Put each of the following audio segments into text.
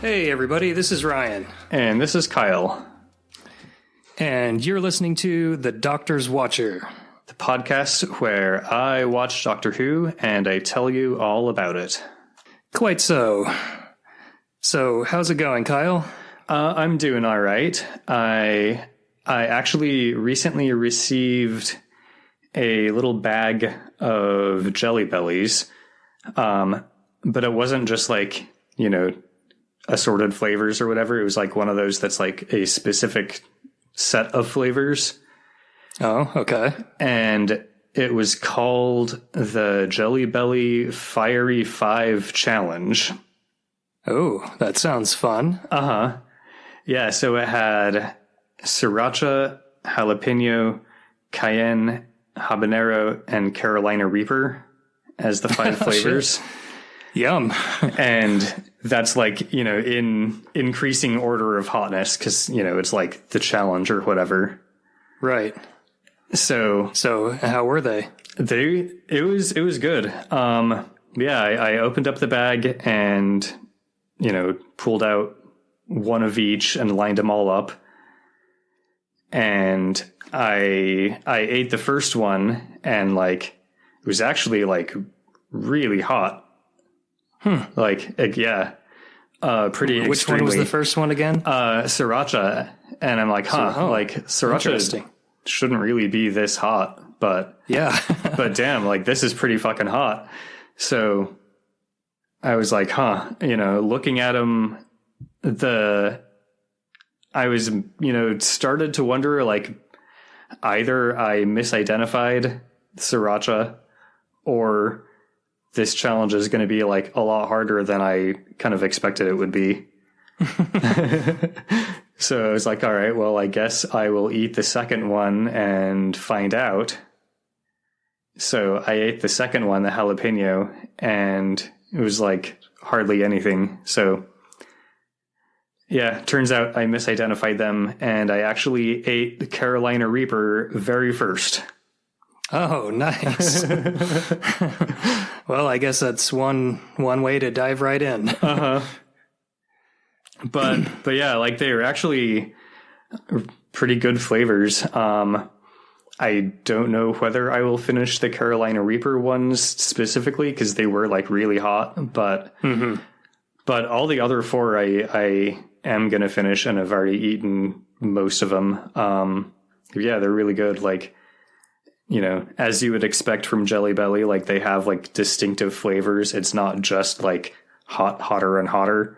Hey everybody, this is Ryan. And this is Kyle. And you're listening to The Doctor's Watcher. The podcast where I watch Doctor Who and I tell you all about it. Quite so. So, how's it going, Kyle? I'm doing all right. I actually recently received a little bag of Jelly Bellies. But it wasn't just like, assorted flavors or whatever. It was like one of those that's like a specific set of flavors. Oh, okay. And it was called the Jelly Belly Fiery 5 Challenge. Oh, that sounds fun. Uh-huh. Yeah, so it had sriracha, jalapeno, cayenne, habanero, and Carolina Reaper as the 5 flavors. Shit. Yum. And that's like, in increasing order of hotness because, it's like the challenge or whatever. Right. So how were they? It was good. I opened up the bag and, pulled out one of each and lined them all up. And I ate the first one and it was actually really hot. Pretty extremely. Which one was the first one again? Sriracha. And I'm like, sriracha shouldn't really be this hot, but yeah. but damn, this is pretty fucking hot. So I was like, looking at them, I was, started to wonder, either I misidentified sriracha or this challenge is going to be a lot harder than I kind of expected it would be. So I was like, all right, well, I guess I will eat the second one and find out. So I ate the second one, the jalapeno, and it was hardly anything. So yeah, turns out I misidentified them and I actually ate the Carolina Reaper very first. Oh, nice. Well, I guess that's one way to dive right in. Uh-huh. But yeah, they were actually pretty good flavors. I don't know whether I will finish the Carolina Reaper ones specifically because they were really hot, but all the other 4 I am going to finish and I've already eaten most of them. Yeah, they're really good. As you would expect from Jelly Belly, they have distinctive flavors. It's not just hotter and hotter.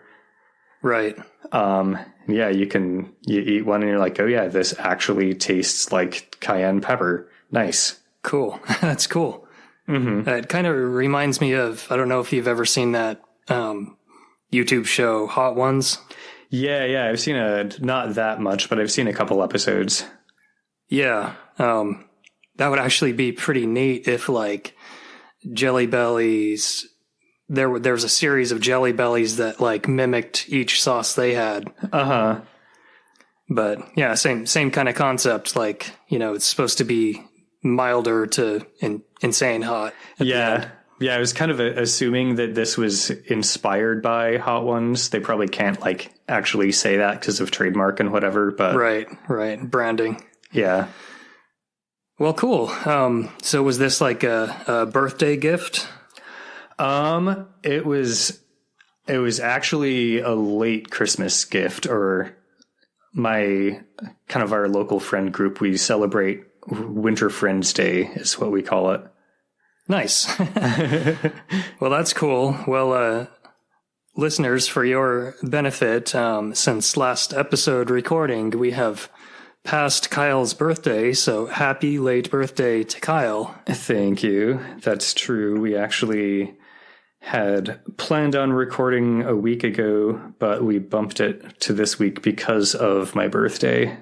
Right. Yeah, you eat one and you're like, oh yeah, this actually tastes like cayenne pepper. Nice. Cool. That's cool. Mm-hmm. It kind of reminds me of, I don't know if you've ever seen that YouTube show, Hot Ones. Yeah, I've seen not that much, but I've seen a couple episodes. Yeah. That would actually be pretty neat if Jelly Bellies, there was a series of Jelly Bellies that mimicked each sauce they had. Uh-huh. But yeah, same kind of concept. It's supposed to be milder to insane hot. Yeah. Yeah, I was kind of assuming that this was inspired by Hot Ones. They probably can't actually say that because of trademark and whatever, but Right. Branding. Yeah. Well, cool. So was this a birthday gift? It was actually a late Christmas gift, or our local friend group. We celebrate Winter Friends Day is what we call it. Nice. Well, that's cool. Well, listeners, for your benefit, since last episode recording, we have passed Kyle's birthday, so happy late birthday to Kyle. Thank you. That's true. We actually had planned on recording a week ago, but we bumped it to this week because of my birthday.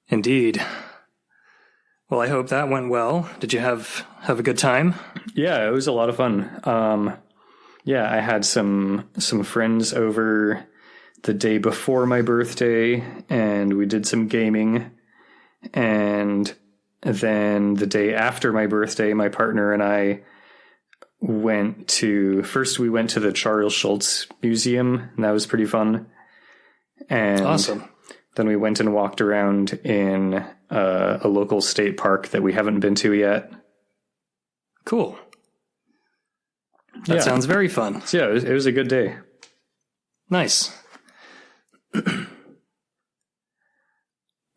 Indeed. Well, I hope that went well. Did you have a good time? Yeah, it was a lot of fun. Yeah, I had some friends over the day before my birthday, and we did some gaming. And then the day after my birthday, my partner and I we went to the Charles Schulz Museum, and that was pretty fun. And Awesome. then we went and walked around in a local state park that we haven't been to yet. Cool. That sounds very fun. So yeah, it was a good day. Nice.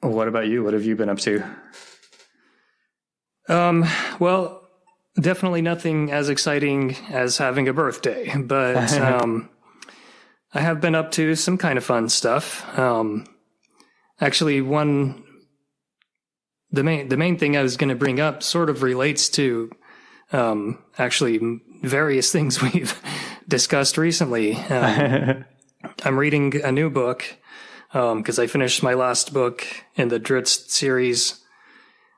What about you? What have you been up to? Well, definitely nothing as exciting as having a birthday, but I have been up to some kind of fun stuff. Actually, the main thing I was going to bring up sort of relates to actually various things we've discussed recently. I'm reading a new book because I finished my last book in the Dritz series.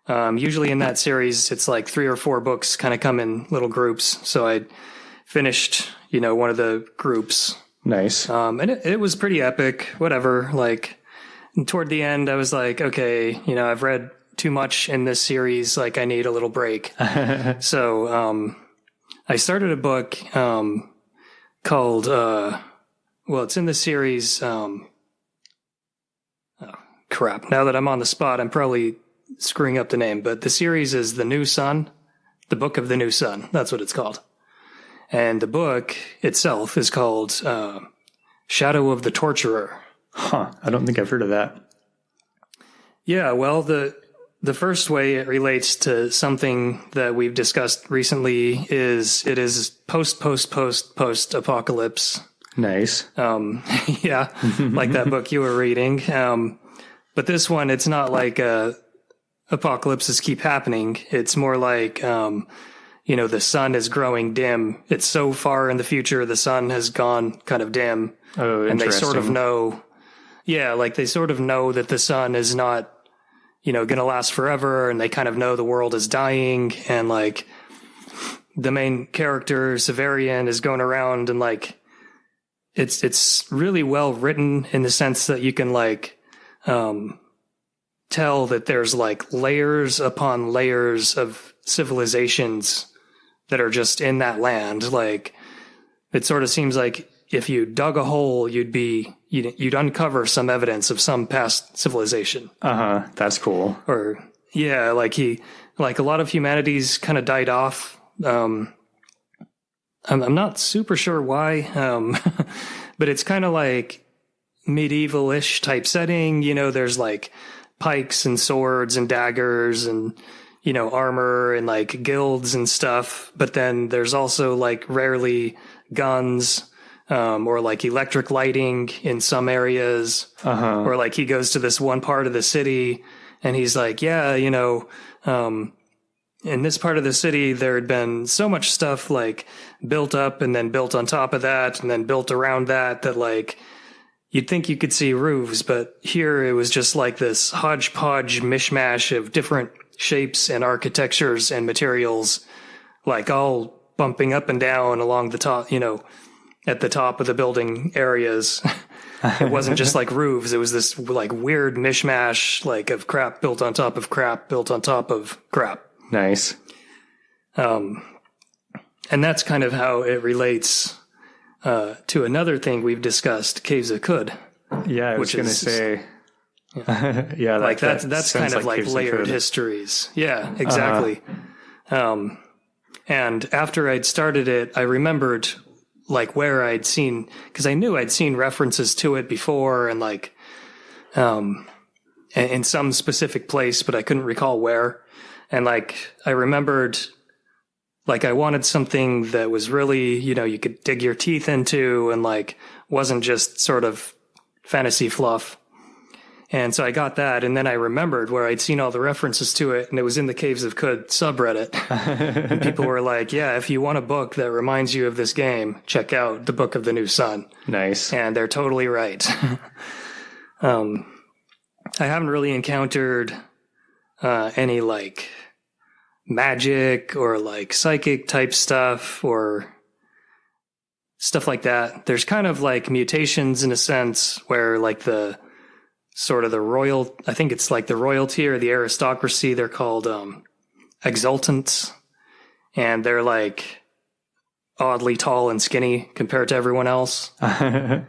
Usually in that series, it's like 3 or 4 books kind of come in little groups. So I finished, one of the groups. Nice. And it was pretty epic, whatever. Like toward the end, I was like, okay, I've read too much in this series. Like I need a little break. So, I started a book, called, it's in the series, crap. Now that I'm on the spot, I'm probably screwing up the name, but the series is The New Sun, the Book of the New Sun. That's what it's called. And the book itself is called Shadow of the Torturer. Huh. I don't think I've heard of that. Yeah, well, the first way it relates to something that we've discussed recently is it is post-apocalypse. Nice. Yeah, like that book you were reading. But this one, it's not like apocalypses keep happening. It's more like, the sun is growing dim. It's so far in the future, the sun has gone kind of dim. Oh, interesting. And they sort of know, they sort of know that the sun is not, going to last forever. And they kind of know the world is dying. And like the main character, Severian, is going around and like, it's really well written in the sense that you can like, tell that there's like layers upon layers of civilizations that are just in that land. Like it sort of seems like if you dug a hole, you'd uncover some evidence of some past civilization. That's cool. Or yeah, like a lot of humanity's kind of died off. I'm not super sure why. But it's kind of like medieval-ish type setting. There's like pikes and swords and daggers and, armor and like guilds and stuff. But then there's also like rarely guns, or like electric lighting in some areas. Or like he goes to this one part of the city and he's like, in this part of the city, there had been so much stuff like built up and then built on top of that and then built around that like, you'd think you could see roofs, but here it was just like this hodgepodge mishmash of different shapes and architectures and materials, like all bumping up and down along the top, at the top of the building areas. It wasn't just like roofs. It was this like weird mishmash, like of crap built on top of crap, built on top of crap. Nice. And that's kind of how it relates to another thing we've discussed, Caves of Khud. Yeah, I was going to say. Yeah, like that's kind of like layered histories. Yeah, exactly. And after I'd started it, I remembered like where I'd seen, because I knew I'd seen references to it before and like in some specific place, but I couldn't recall where. And like I remembered, like I wanted something that was really, you could dig your teeth into and like wasn't just sort of fantasy fluff. And so I got that, and then I remembered where I'd seen all the references to it, and it was in the Caves of Khud subreddit. And people were like, yeah, if you want a book that reminds you of this game, check out the Book of the New Sun. Nice. And they're totally right. I haven't really encountered any like magic or like psychic type stuff or stuff like that. There's kind of like mutations in a sense where like the sort of the royal, I think it's like the royalty or the aristocracy, they're called exultants, and they're like oddly tall and skinny compared to everyone else. But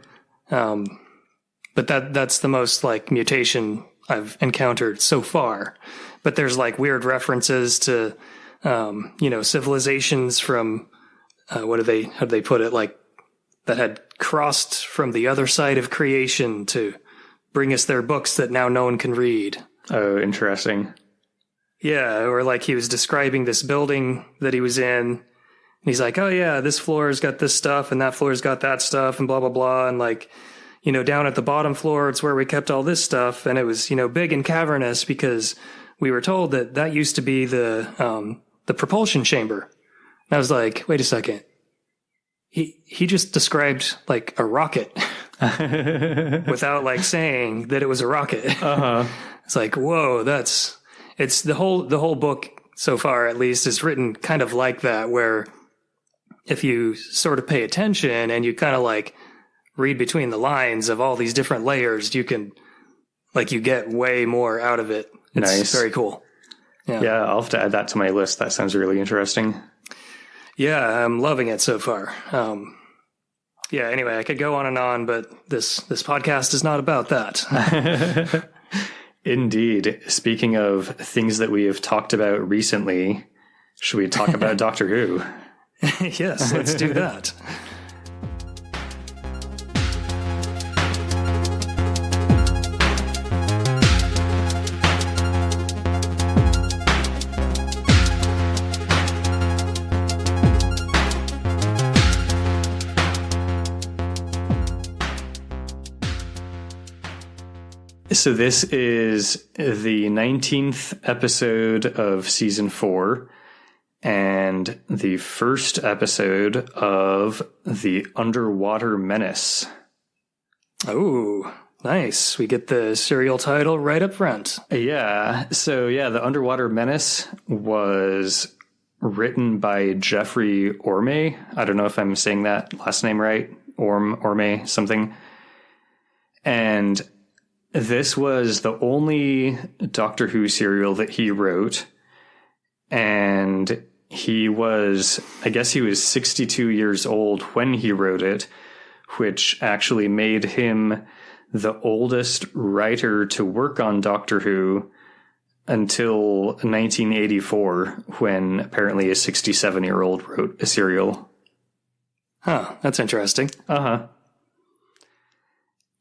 that's the most like mutation I've encountered so far. But there's like weird references to, civilizations from, how do they put it? Like that had crossed from the other side of creation to bring us their books that now no one can read. Oh, interesting. Yeah. Or like he was describing this building that he was in. And he's like, oh yeah, this floor's got this stuff and that floor's got that stuff and blah, blah, blah. And like, down at the bottom floor, it's where we kept all this stuff. And it was, big and cavernous because we were told that used to be the propulsion chamber. And I was like, wait a second. He just described like a rocket without like saying that it was a rocket. Uh-huh. It's like, whoa, it's the whole book so far, at least, is written kind of like that, where if you sort of pay attention and you kind of like read between the lines of all these different layers, you get way more out of it. It's nice. Very cool. Yeah, I'll have to add that to my list. That sounds really interesting. Yeah, I'm loving it so far. Anyway, I could go on and on, but this podcast is not about that. Indeed. Speaking of things that we have talked about recently, should we talk about Doctor Who? Yes, let's do that. So this is the 19th episode of season 4 and the first episode of the Underwater Menace. Oh, nice. We get the serial title right up front. Yeah. So the Underwater Menace was written by Jeffrey Orme. I don't know if I'm saying that last name right. Orme something. And this was the only Doctor Who serial that he wrote, and he was 62 years old when he wrote it, which actually made him the oldest writer to work on Doctor Who until 1984, when apparently a 67-year-old wrote a serial. Huh, that's interesting. Uh-huh.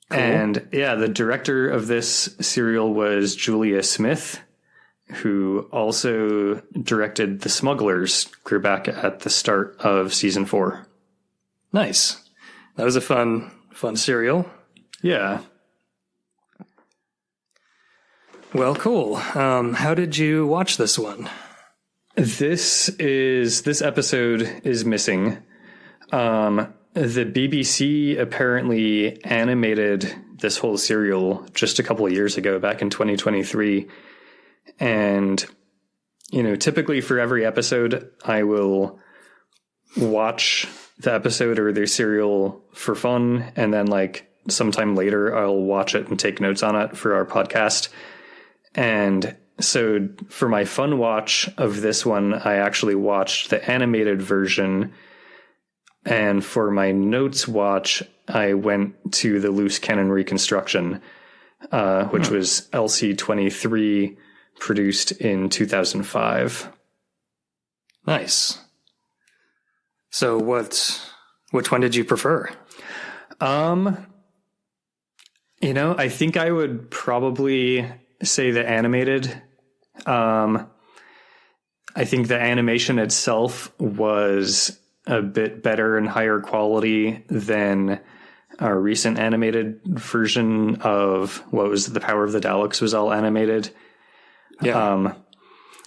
Cool. And the director of this serial was Julia Smith, who also directed The Smugglers, clear back at the start of season 4. Nice. That was a fun serial. Yeah. Well, cool. How did you watch this one? This episode is missing. The BBC apparently animated this whole serial just a couple of years ago, back in 2023. And, typically for every episode, I will watch the episode or the serial for fun. And then sometime later, I'll watch it and take notes on it for our podcast. And so for my fun watch of this one, I actually watched the animated version. And for my notes watch, I went to the loose cannon reconstruction, which was LC23, produced in 2005. Nice. So which one did you prefer? I think I would probably say the animated. I think the animation itself was a bit better and higher quality than our recent animated version of what was The Power of the Daleks was all animated. Yeah.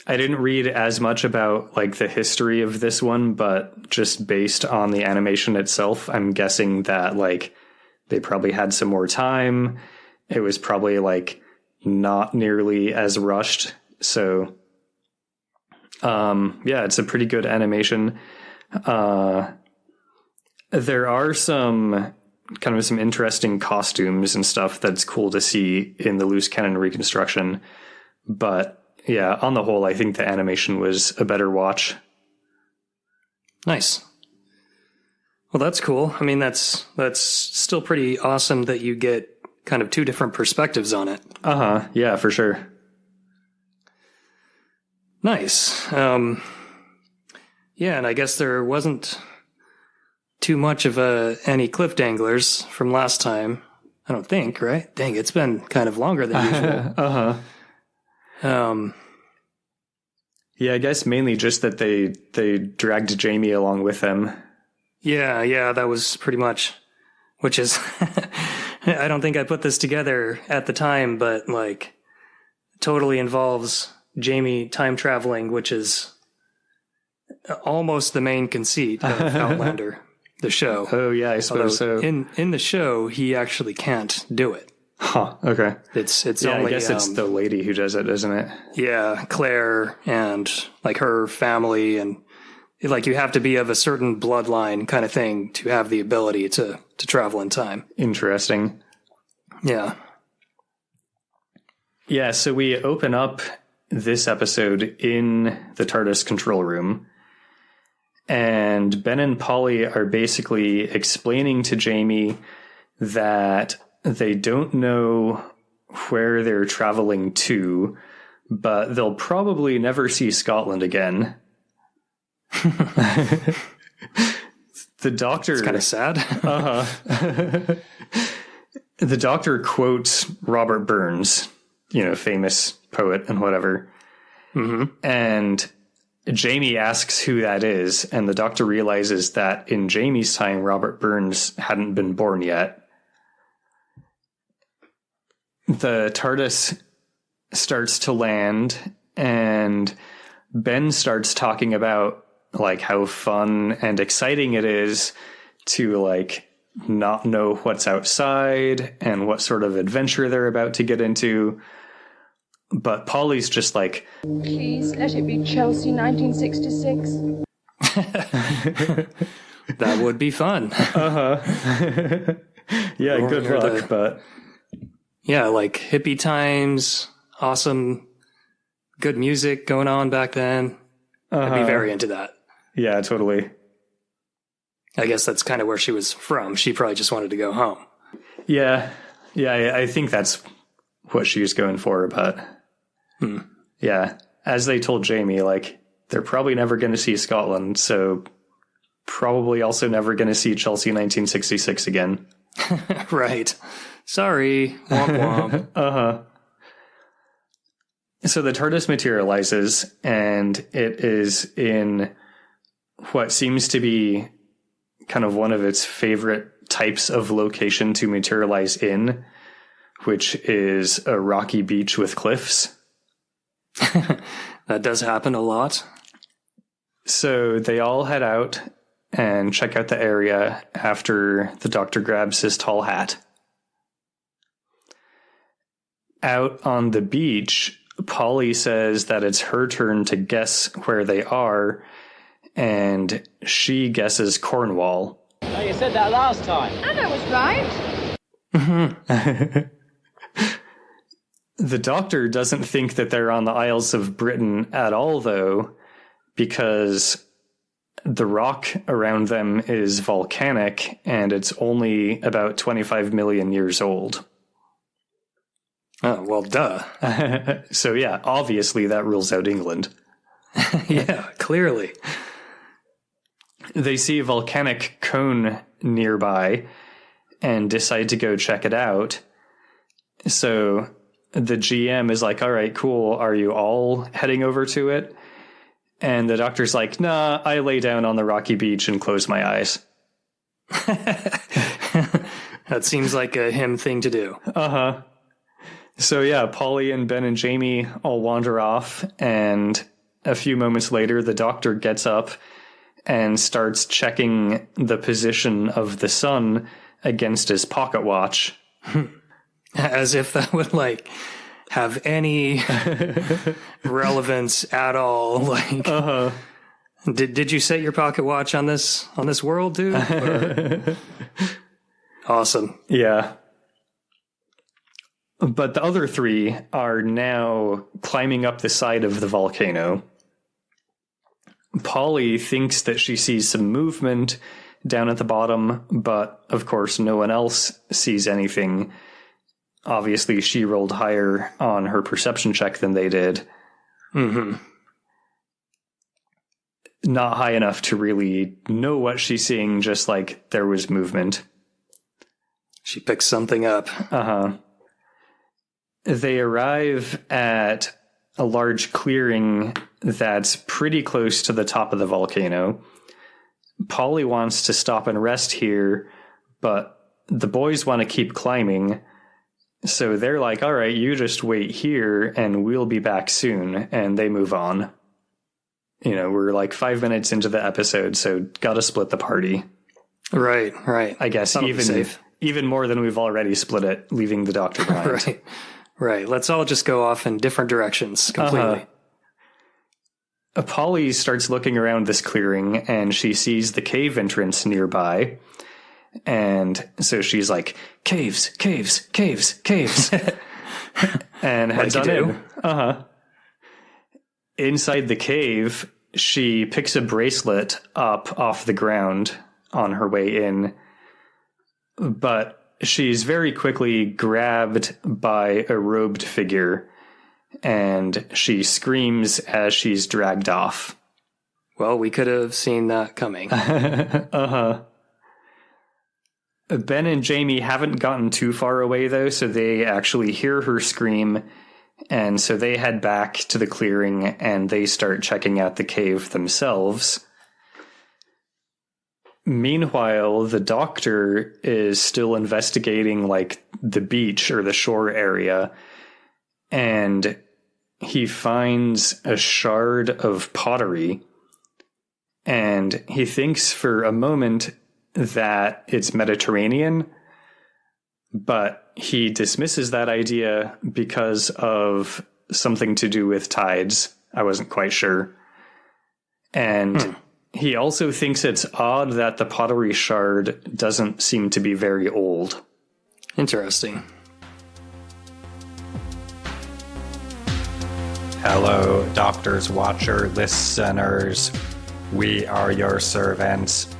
I didn't read as much about the history of this one, but just based on the animation itself, I'm guessing that they probably had some more time. It was probably not nearly as rushed. So, it's a pretty good animation. There are some interesting costumes and stuff that's cool to see in the loose cannon reconstruction. But on the whole, I think the animation was a better watch. Nice. Well, that's cool. I mean, that's still pretty awesome that you get kind of two different perspectives on it. Uh-huh. Yeah, for sure. Nice. Yeah, and I guess there wasn't too much of any cliff danglers from last time. I don't think, right? Dang, it's been kind of longer than usual. Uh-huh. Yeah, I guess mainly just that they dragged Jamie along with them. Yeah, that was pretty much, which is, I don't think I put this together at the time, but like totally involves Jamie time traveling, which is almost the main conceit of Outlander, the show. Oh yeah, I suppose Although so. In the show, he actually can't do it. Huh, okay. It's Yeah, only, I guess it's the lady who does it, isn't it? yeah, Claire and like her family, and like you have to be of a certain bloodline kind of thing to have the ability to travel in time. Interesting. Yeah. Yeah, so we open up this episode in the TARDIS control room, and Ben and Polly are basically explaining to Jamie that they don't know where they're traveling to, but they'll probably never see Scotland again. The doctor... It's kind of sad. Uh-huh. The doctor quotes Robert Burns, famous poet and whatever. Mm-hmm. And Jamie asks who that is, and the doctor realizes that in Jamie's time, Robert Burns hadn't been born yet. The TARDIS starts to land, and Ben starts talking about like how fun and exciting it is to like not know what's outside and what sort of adventure they're about to get into. But Polly's just like, please let it be Chelsea 1966. That would be fun. uh-huh. Yeah, Or good you're luck, but Yeah, like hippie times, awesome, good music going on back then. I'd be very into that. yeah, totally. I guess that's kind of where she was from. She probably just wanted to go home. Yeah, I think that's what she was going for, but yeah, as they told Jamie, like, they're probably never going to see Scotland, so probably also never going to see Chelsea 1966 again. Right. Sorry. Womp womp. Uh-huh. So the TARDIS materializes, and it is in what seems to be kind of one of its favorite types of location to materialize in, which is a rocky beach with cliffs. That does happen a lot. So they all head out and check out the area after the doctor grabs his tall hat. Out on the beach, Polly says that it's her turn to guess where they are, and she guesses Cornwall. Oh, you said that last time. And I was right. The doctor doesn't think that they're on the Isles of Britain at all, though, because the rock around them is volcanic, and it's only about 25 million years old. Oh, well, duh. So yeah, obviously that rules out England. Yeah, clearly. They see a volcanic cone nearby and decide to go check it out. So the GM is like, all right, cool. Are you all heading over to it? And the doctor's like, nah, I lay down on the rocky beach and close my eyes. That seems like a him thing to do. Uh-huh. So yeah, Polly and Ben and Jamie all wander off, and a few moments later, the doctor gets up and starts checking the position of the sun against his pocket watch. As if that would, like, have any relevance at all. Like, did you set your pocket watch on this world, dude? Or... Awesome. Yeah. But the other three are now climbing up the side of the volcano. Polly thinks that she sees some movement down at the bottom, but of course no one else sees anything. Obviously, she rolled higher on her perception check than they did. Mm-hmm. Not high enough to really know what she's seeing, just like there was movement. She picks something up. Uh-huh. They arrive at a large clearing that's pretty close to the top of the volcano. Polly wants to stop and rest here, but the boys want to keep climbing. So they're like, all right, you just wait here and we'll be back soon. And they move on. You know, we're like 5 minutes into the episode, so gotta split the party. Right. I guess even more than we've already split it, leaving the doctor behind. Right. Let's all just go off in different directions completely. Polly starts looking around this clearing and she sees the cave entrance nearby. And so she's like, caves. And heads on in. Inside the cave, she picks a bracelet up off the ground on her way in. But she's very quickly grabbed by a robed figure, and she screams as she's dragged off. Well, we could have seen that coming. Ben and Jamie haven't gotten too far away, though, so they actually hear her scream, and so they head back to the clearing, and they start checking out the cave themselves. Meanwhile, the doctor is still investigating, like, the beach or the shore area, and he finds a shard of pottery, and he thinks for a moment that it's Mediterranean, but he dismisses that idea because of something to do with tides. I wasn't quite sure. And he also thinks it's odd that the pottery shard doesn't seem to be very old. Interesting. Hello, Doctor's Watcher listeners. We are your servants.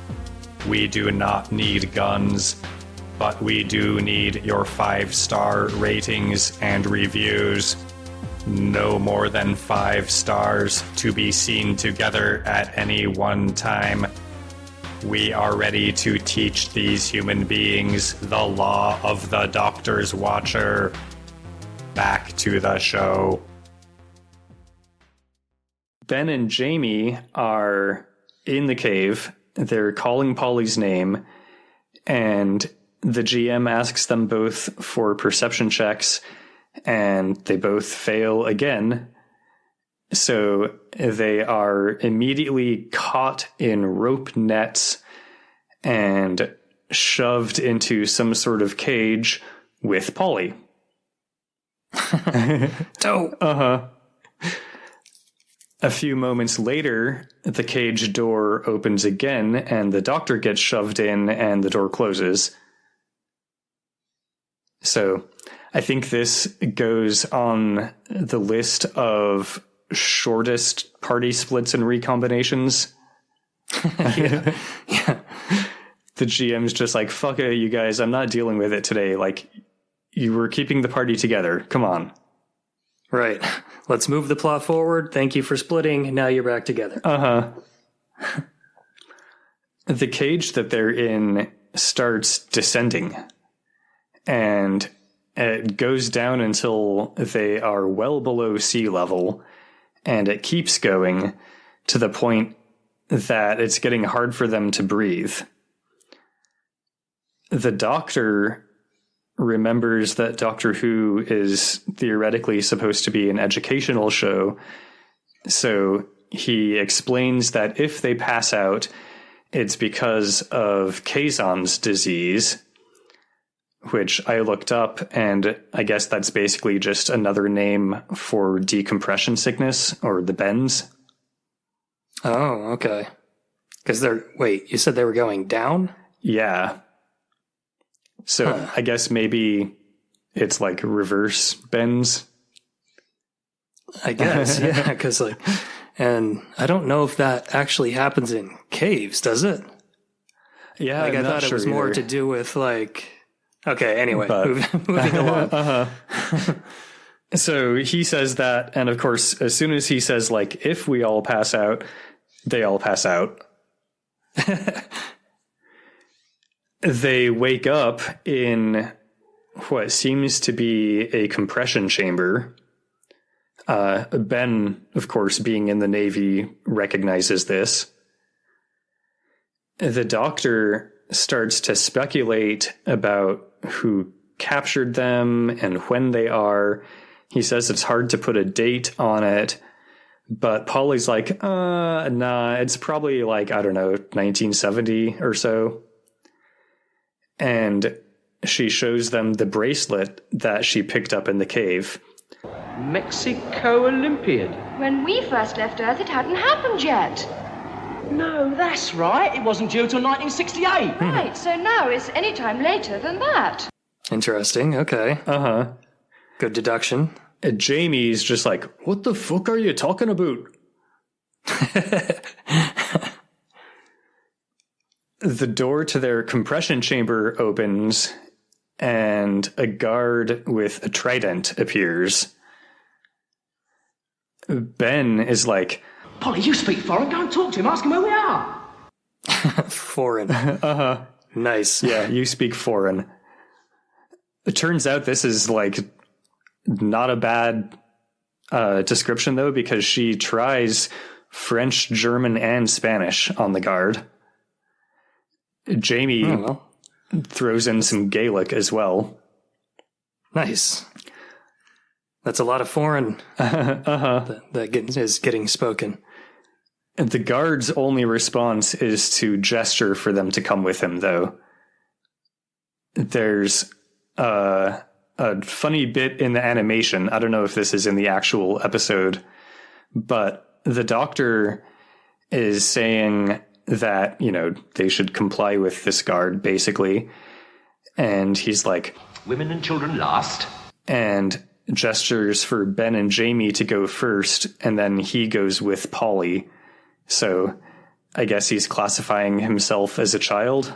We do not need guns, but we do need your 5-star ratings and reviews. No more than 5 stars to be seen together at any one time. We are ready to teach these human beings the law of the Doctor's Watcher. Back to the show. Ben and Jamie are in the cave. They're calling Polly's name, and the GM asks them both for perception checks, and they both fail again. So they are immediately caught in rope nets and shoved into some sort of cage with Polly. Oh. A few moments later, the cage door opens again, and the doctor gets shoved in, and the door closes. So, I think this goes on the list of shortest party splits and recombinations. Yeah. The GM's just like, fuck it, you guys, I'm not dealing with it today. Like, you were keeping the party together. Come on. Right. Let's move the plot forward. Thank you for splitting. Now you're back together. The cage that they're in starts descending, and it goes down until they are well below sea level, and it keeps going to the point that it's getting hard for them to breathe. The doctor remembers that Doctor Who is theoretically supposed to be an educational show, so he explains that if they pass out, it's because of Kazon's disease, which I looked up, and I guess that's basically just another name for decompression sickness, or the bends. Oh, okay. Because you said they were going down? Yeah. So I guess maybe it's like reverse bends. I guess, yeah, because and I don't know if that actually happens in caves, does it? Yeah, Like, I thought it was more to do with, like... Okay, anyway, moving along. So he says that, and of course, as soon as he says, like, if we all pass out, they all pass out. They wake up in what seems to be a compression chamber. Ben, of course, being in the Navy, recognizes this. The doctor starts to speculate about who captured them and when they are. He says it's hard to put a date on it, but Polly's like, nah, it's probably like, I don't know, 1970 or so. And she shows them the bracelet that she picked up in the cave. Mexico Olympiad. When we first left Earth, it hadn't happened yet. No, that's right. It wasn't due till 1968. Right, so now it's any time later than that. Interesting, okay. Uh-huh. Good deduction. And Jamie's just like, what the fuck are you talking about? The door to their compression chamber opens, and a guard with a trident appears. Ben is like, Polly, you speak foreign. Go and talk to him. Ask him where we are. Foreign. uh-huh. Nice. Yeah, you speak foreign. It turns out this is like not a bad description, though, because she tries French, German, and Spanish on the guard. Jamie throws in some Gaelic as well. Nice. That's a lot of foreign that is getting spoken. And the guard's only response is to gesture for them to come with him, though. There's a funny bit in the animation. I don't know if this is in the actual episode, but the doctor is saying that, you know, they should comply with this guard, basically. And he's like, women and children last. And gestures for Ben and Jamie to go first, and then he goes with Polly. So I guess he's classifying himself as a child.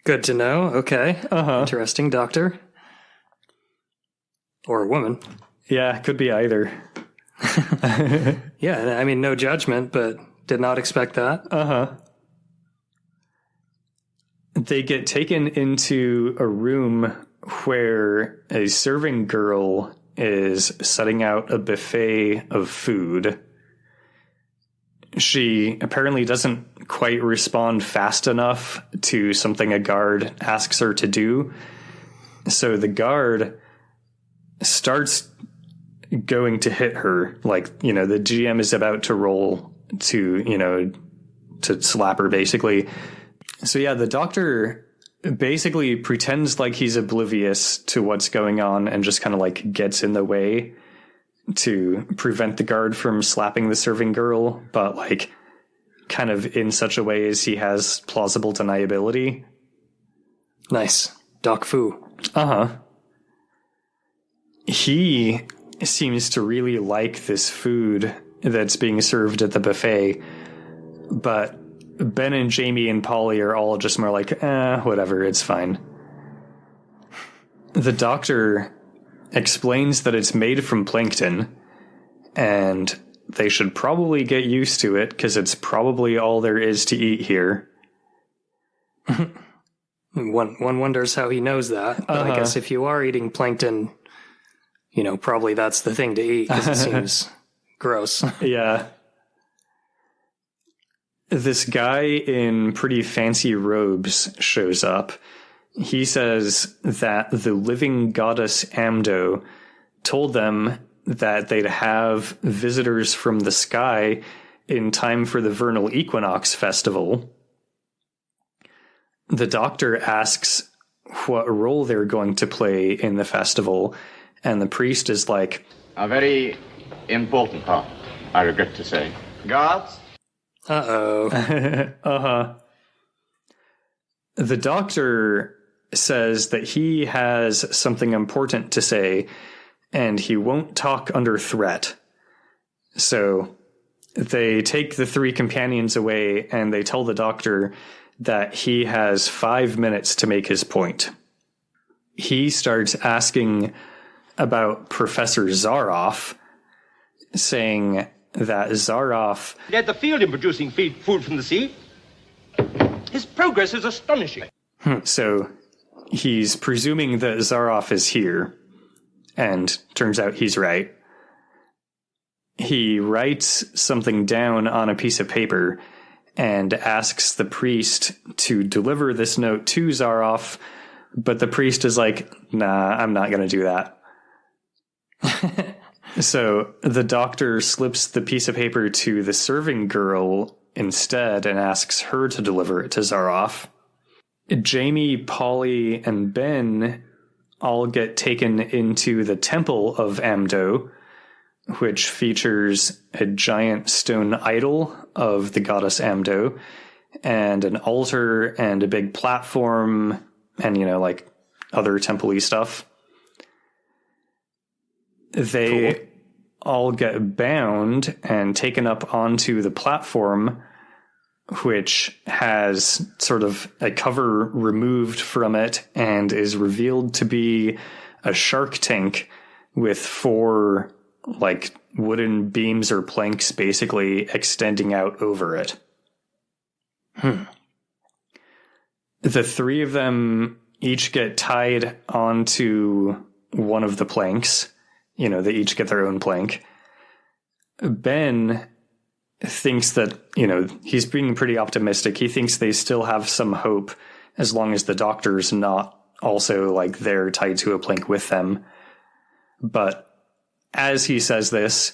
Good to know. Okay. Interesting, doctor. Or a woman. Yeah, could be either. Yeah, I mean, no judgment, but did not expect that. They get taken into a room where a serving girl is setting out a buffet of food. She apparently doesn't quite respond fast enough to something a guard asks her to do. So the guard starts going to hit her. Like, you know, the GM is about to roll to, you know, to slap her, basically. So yeah, the doctor basically pretends like he's oblivious to what's going on and just kind of like gets in the way to prevent the guard from slapping the serving girl, but like kind of in such a way as he has plausible deniability. Nice. Doc Fu. He seems to really like this food that's being served at the buffet, but Ben and Jamie and Polly are all just more like, whatever, it's fine. The doctor explains that it's made from plankton, and they should probably get used to it because it's probably all there is to eat here. One wonders how he knows that, but I guess if you are eating plankton, you know, probably that's the thing to eat because it seems gross. Yeah. This guy in pretty fancy robes shows up. He says that the living goddess Amdo told them that they'd have visitors from the sky in time for the vernal equinox festival. The doctor asks what role they're going to play in the festival, and the priest is like, a very important part, I regret to say. Guards? Uh-oh. The doctor says that he has something important to say, and he won't talk under threat. So They take the 3 companions away and they tell the doctor that he has 5 minutes to make his point. He starts asking about Professor Zaroff, saying that Zaroff Led the field in producing food from the sea. His progress is astonishing. So he's presuming that Zaroff is here, and turns out he's right. He writes something down on a piece of paper and asks the priest to deliver this note to Zaroff, but the priest is like, nah, I'm not going to do that. So the doctor slips the piece of paper to the serving girl instead and asks her to deliver it to Zaroff. Jamie, Polly, and Ben all get taken into the temple of Amdo, which features a giant stone idol of the goddess Amdo, and an altar and a big platform, and, like, other temple-y stuff. They all get bound and taken up onto the platform, which has sort of a cover removed from it and is revealed to be a shark tank with 4 wooden beams or planks basically extending out over it. The 3 of them each get tied onto one of the planks. They each get their own plank. Ben thinks that, he's being pretty optimistic. He thinks they still have some hope as long as the doctor's not also, they're tied to a plank with them. But as he says this,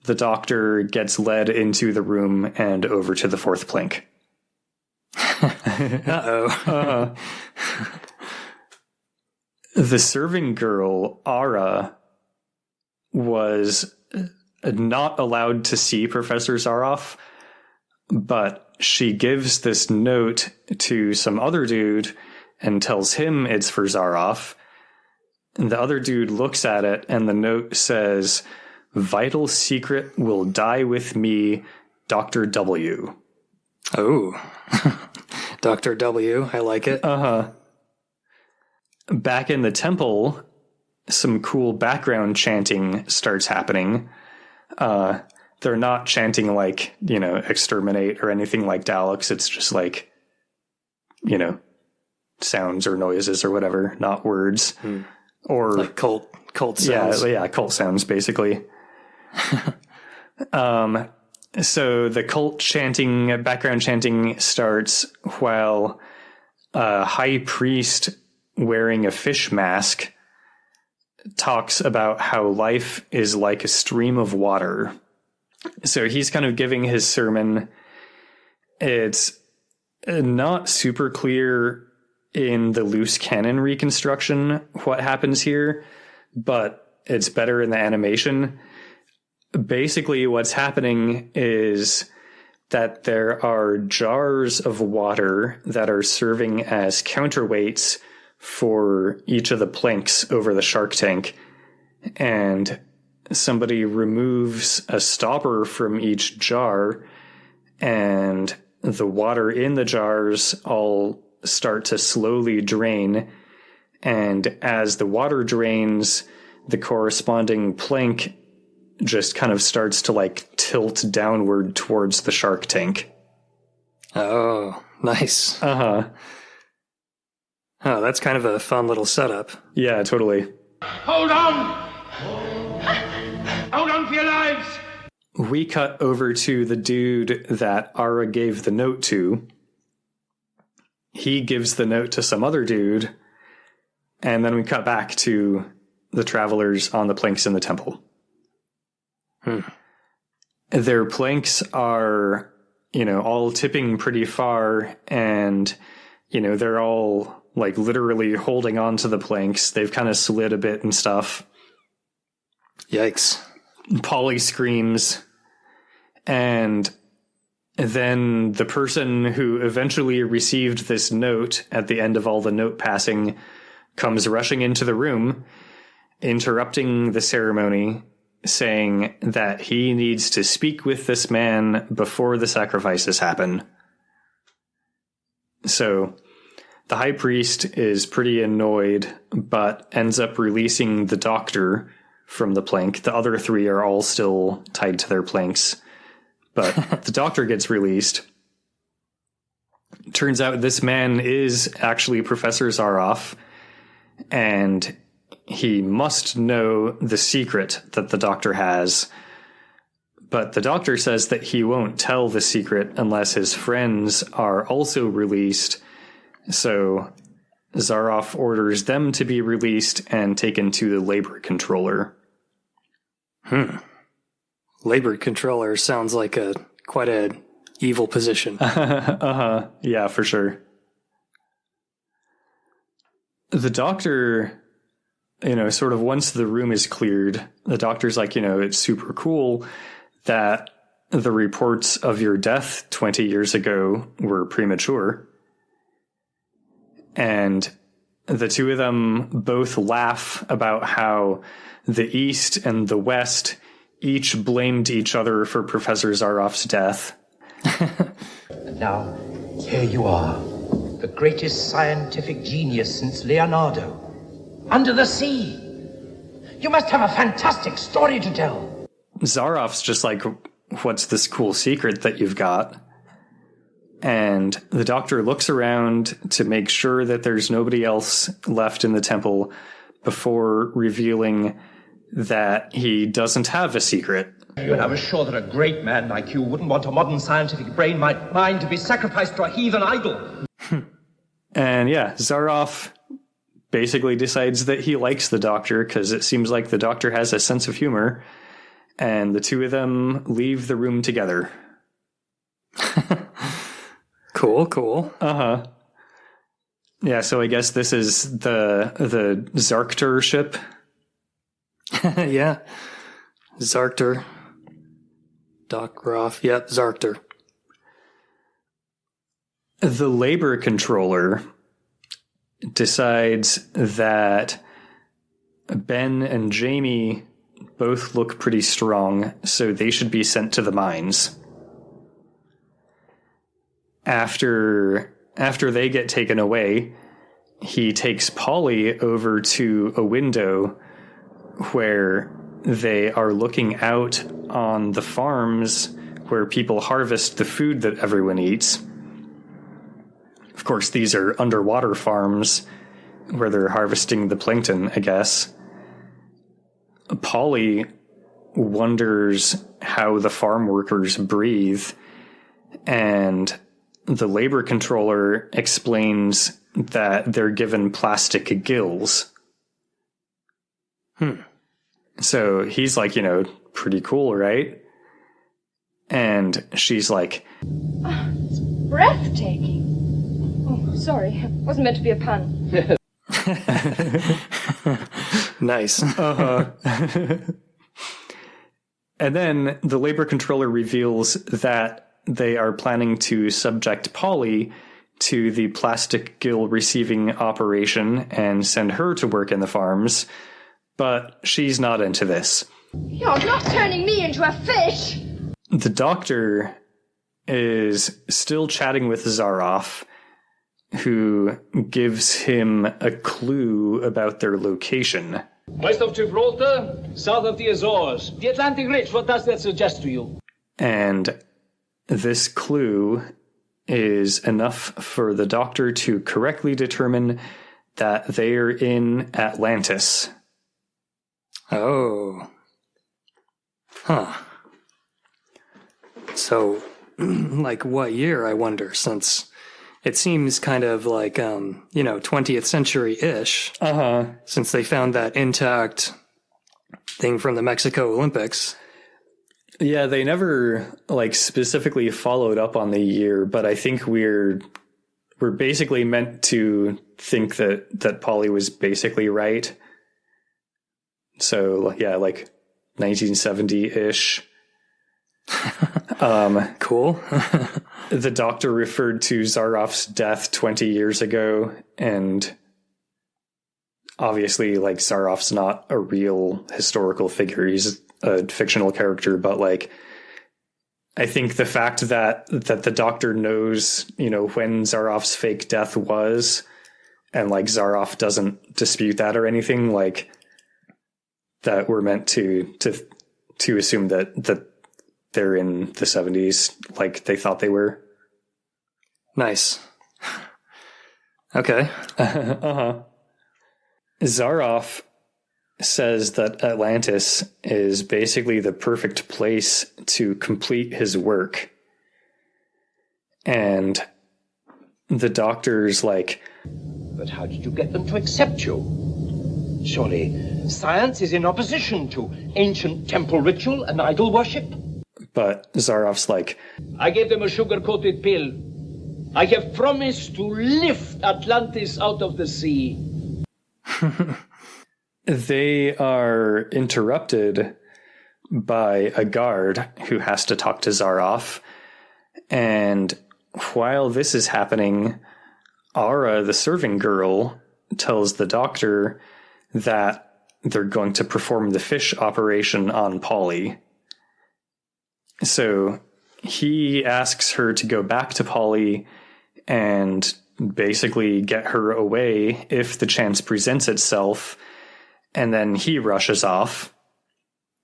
the doctor gets led into the room and over to the 4th plank. Uh-oh. The serving girl, Ara, was not allowed to see Professor Zaroff, but she gives this note to some other dude and tells him it's for Zaroff. And the other dude looks at it, and the note says, "Vital secret will die with me, Dr. W." Oh. Dr. W, I like it. Back in the temple, some cool background chanting starts happening. They're not chanting exterminate or anything like Daleks. It's just sounds or noises or whatever, not words. Or like cult sounds. Yeah, cult sounds basically. So the cult chanting, background chanting starts while a high priest wearing a fish mask talks about how life is like a stream of water. So he's kind of giving his sermon. It's not super clear in the loose cannon reconstruction what happens here, but it's better in the animation. Basically, what's happening is that there are jars of water that are serving as counterweights for each of the planks over the shark tank, and somebody removes a stopper from each jar, and the water in the jars all start to slowly drain, and as the water drains, the corresponding plank just kind of starts to tilt downward towards the shark tank. Oh, nice. Uh-huh. Oh, that's kind of a fun little setup. Yeah, totally. Hold on! Hold on for your lives! We cut over to the dude that Ara gave the note to. He gives the note to some other dude, and then we cut back to the travelers on the planks in the temple. Their planks are, all tipping pretty far, and, they're all literally holding on to the planks. They've kind of slid a bit and stuff. Yikes. Polly screams, and then the person who eventually received this note at the end of all the note passing comes rushing into the room, interrupting the ceremony, saying that he needs to speak with this man before the sacrifices happen. So the high priest is pretty annoyed, but ends up releasing the doctor from the plank. The other three are all still tied to their planks, but the doctor gets released. Turns out this man is actually Professor Zaroff, and he must know the secret that the doctor has. But the doctor says that he won't tell the secret unless his friends are also released. So Zaroff orders them to be released and taken to the labor controller. Labor controller sounds like quite a evil position. Yeah, for sure. The doctor, sort of once the room is cleared, the doctor's like, it's super cool that the reports of your death 20 years ago were premature. And the two of them both laugh about how the East and the West each blamed each other for Professor Zaroff's death. And now, here you are, the greatest scientific genius since Leonardo. Under the sea. You must have a fantastic story to tell. Zaroff's just like, what's this cool secret that you've got? And the doctor looks around to make sure that there's nobody else left in the temple before revealing that he doesn't have a secret. And I was sure that a great man like you wouldn't want a modern scientific brain mind to be sacrificed to a heathen idol. And yeah, Zaroff basically decides that he likes the doctor because it seems like the doctor has a sense of humor, and the two of them leave the room together. Cool. Yeah, so I guess this is the Zarkter ship. Yeah. Zarkter. Doc Roth. Yep, Zarkter. The labor controller decides that Ben and Jamie both look pretty strong, so they should be sent to the mines. After they get taken away, he takes Polly over to a window where they are looking out on the farms where people harvest the food that everyone eats. Of course, these are underwater farms where they're harvesting the plankton, I guess. Polly wonders how the farm workers breathe, and the labor controller explains that they're given plastic gills. So he's like, pretty cool, right? And she's like, It's breathtaking. Oh, sorry. It wasn't meant to be a pun. Nice. And then the labor controller reveals that they are planning to subject Polly to the plastic gill receiving operation and send her to work in the farms, but she's not into this. You're not turning me into a fish! The doctor is still chatting with Zaroff, who gives him a clue about their location. West of Gibraltar, south of the Azores. The Atlantic Ridge, what does that suggest to you? And this clue is enough for the doctor to correctly determine that they are in Atlantis. Oh. Huh. So, like what year, I wonder, since it seems kind of like, 20th century-ish. Since they found that intact thing from the Mexico Olympics. Yeah, they never, specifically followed up on the year, but I think we're basically meant to think that Polly was basically right. So, yeah, 1970-ish. Cool. The doctor referred to Zaroff's death 20 years ago, and obviously, Zaroff's not a real historical figure. He's a fictional character, but like, I think the fact that the Doctor knows, when Zaroff's fake death was, and like Zaroff doesn't dispute that or anything, like that we're meant to assume that they're in the 70s, like they thought they were. Nice. Okay. Zaroff says that Atlantis is basically the perfect place to complete his work. And the Doctor's like, but how did you get them to accept you? Surely science is in opposition to ancient temple ritual and idol worship? But Zaroff's like, I gave them a sugar-coated pill. I have promised to lift Atlantis out of the sea. They are interrupted by a guard who has to talk to Zaroff. And while this is happening, Ara, the serving girl, tells the Doctor that they're going to perform the fish operation on Polly. So he asks her to go back to Polly and basically get her away if the chance presents itself. And then he rushes off.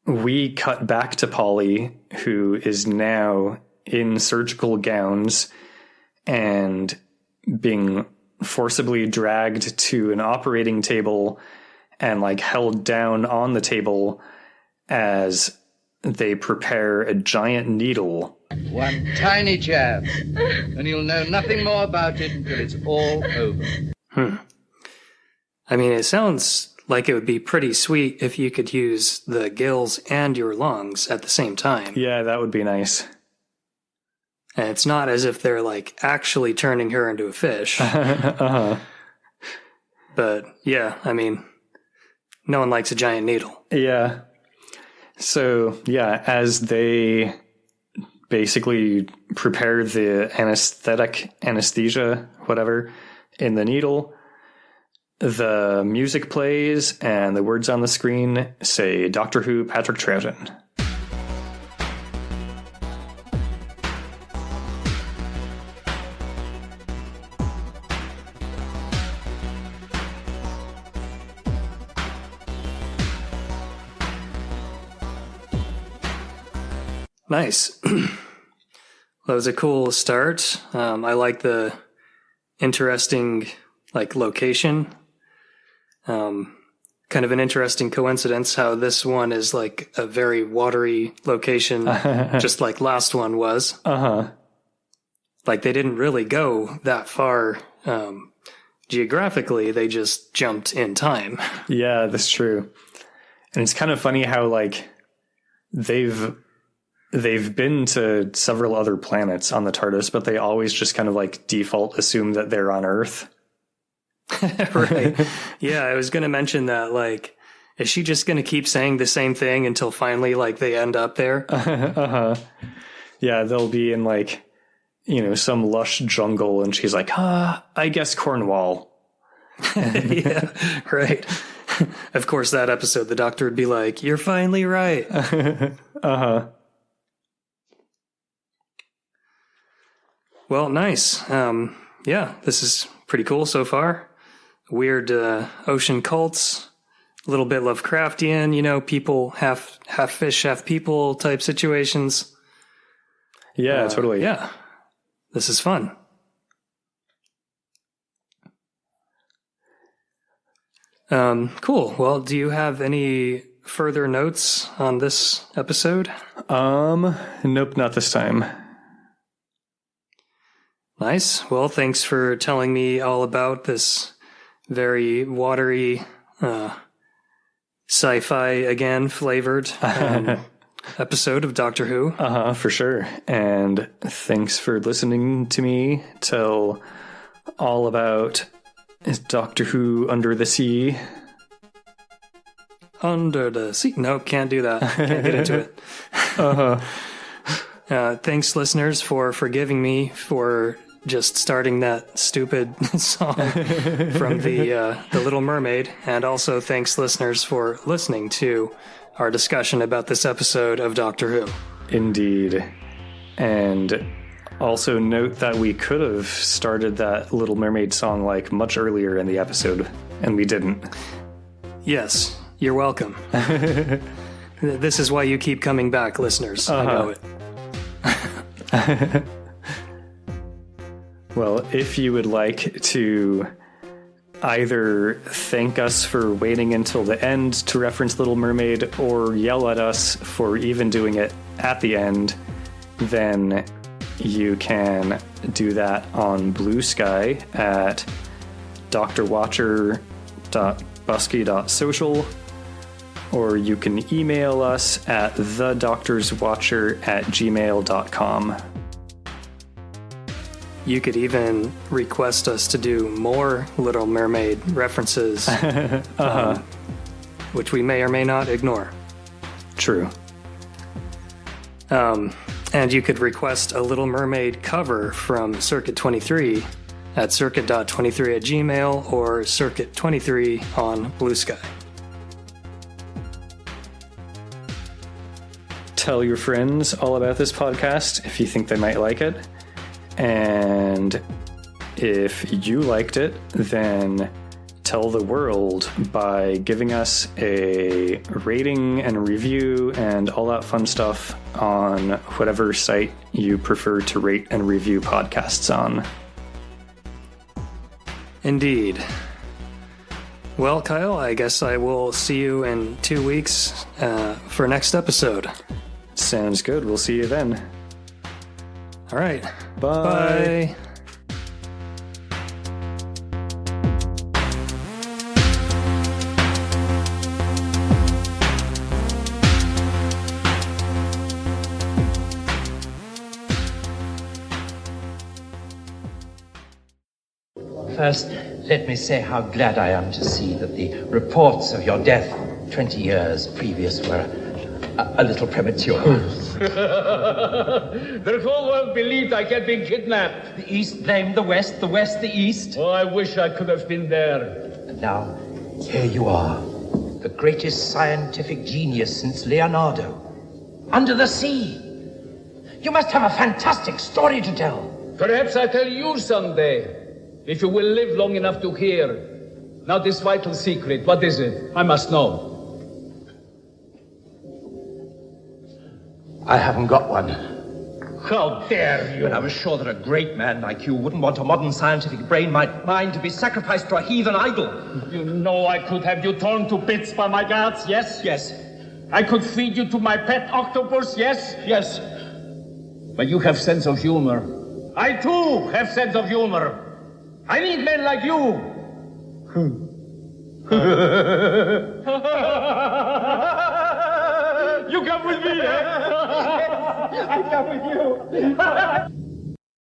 We cut back to Polly, who is now in surgical gowns and being forcibly dragged to an operating table and like held down on the table as they prepare a giant needle. One tiny jab, and you'll know nothing more about it until it's all over. I mean, it sounds like it would be pretty sweet if you could use the gills and your lungs at the same time. Yeah, that would be nice. And it's not as if they're like actually turning her into a fish. But yeah, I mean, no one likes a giant needle. Yeah. So yeah, as they basically prepare the anesthesia, whatever, in the needle, the music plays and the words on the screen say Doctor Who Patrick Troughton. Nice. That was a cool start. I like the interesting location. Kind of an interesting coincidence how this one is like a very watery location, just like last one was. Like they didn't really go that far geographically, they just jumped in time. Yeah, that's true. And it's kind of funny how like they've been to several other planets on the TARDIS, but they always just kind of like default assume that they're on Earth. Right. Yeah, I was going to mention that, like, is she just going to keep saying the same thing until finally, like, they end up there? Yeah, they'll be in, like, some lush jungle, and she's like, I guess Cornwall. Yeah, right. Of course, that episode, the Doctor would be like, you're finally right. Well, nice. Yeah, this is pretty cool so far. Weird ocean cults, a little bit Lovecraftian, people half fish, half people type situations. Yeah, totally. Yeah, this is fun. Cool. Well, do you have any further notes on this episode? Nope, not this time. Nice. Well, thanks for telling me all about this very watery, sci-fi again flavored episode of Doctor Who. For sure. And thanks for listening to me tell all about Doctor Who Under the Sea. Under the sea? Nope, can't do that. Can't get into it. Thanks, listeners, for forgiving me for just starting that stupid song from the Little Mermaid. And also thanks, listeners, for listening to our discussion about this episode of Doctor Who. Indeed. And also note that we could have started that Little Mermaid song like much earlier in the episode, and we didn't. Yes, you're welcome. This is why you keep coming back, listeners. I know it. Well, if you would like to either thank us for waiting until the end to reference Little Mermaid or yell at us for even doing it at the end, then you can do that on Blue Sky at drwatcher.busky.social, or you can email us at thedoctorswatcher@gmail.com. You could even request us to do more Little Mermaid references, which we may or may not ignore. True. And you could request a Little Mermaid cover from Circuit 23 at circuit.23@gmail or Circuit23 on Blue Sky. Tell your friends all about this podcast if you think they might like it. And if you liked it, then tell the world by giving us a rating and review and all that fun stuff on whatever site you prefer to rate and review podcasts on. Indeed. Well, Kyle, I guess I will see you in 2 weeks for next episode. Sounds good. We'll see you then. All right. Bye. Bye. First, let me say how glad I am to see that the reports of your death 20 years previous were a little premature. The whole world believed I had been kidnapped. The East blamed the West the East. Oh, I wish I could have been there. And now, here you are, the greatest scientific genius since Leonardo. Under the sea. You must have a fantastic story to tell. Perhaps I'll tell you someday, if you will live long enough to hear. Now this vital secret, what is it? I must know. I haven't got one. How dare you? But I was sure that a great man like you wouldn't want a modern scientific brain mind to be sacrificed to a heathen idol. You know I could have you torn to bits by my guards, yes? Yes. I could feed you to my pet octopus, yes? Yes. But you have sense of humor. I too have sense of humor. I need men like you. You come with me, eh? I come with you.